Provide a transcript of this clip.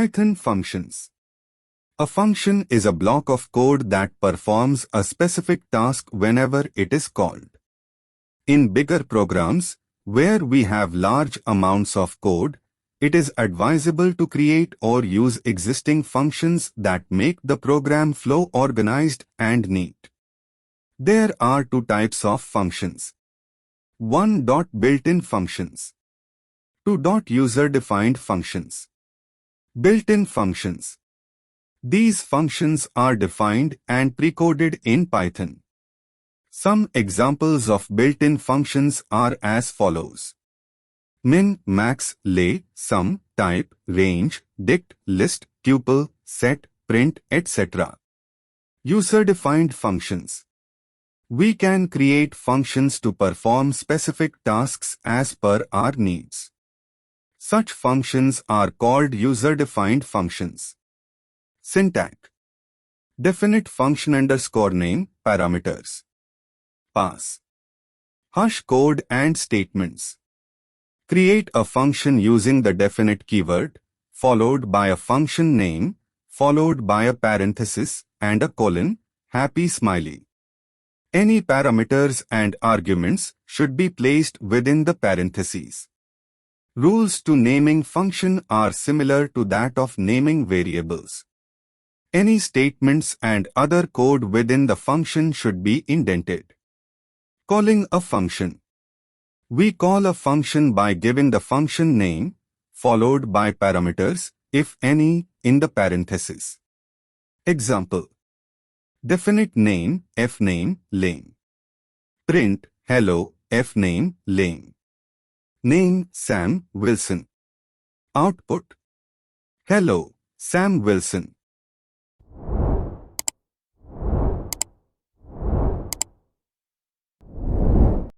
Python functions. A function is a block of code that performs a specific task whenever it is called. In bigger programs, where we have large amounts of code, it is advisable to create or use existing functions that make the program flow organized and neat. There are two types of functions. 1. Built-in functions. 2. User-defined functions. Built-in functions. These functions are defined and precoded in Python. Some examples of built-in functions are as follows: min, max, lay, sum, type, range, dict, list, tuple, set, print, etc. User-defined functions. We can create functions to perform specific tasks as per our needs. Such functions are called user-defined functions. Syntax. Definite function _name, parameters. Pass. Hash code and statements. Create a function using the definite keyword, followed by a function name, followed by a parenthesis and a colon, happy smiley. Any parameters and arguments should be placed within the parentheses. Rules to naming function are similar to that of naming variables. Any statements and other code within the function should be indented. Calling a function. We call a function by giving the function name, followed by parameters, if any, in the parentheses. Example. Definite name, fname, lame. Print, hello, fname, lame. Name, Sam Wilson. Output. Hello, Sam Wilson.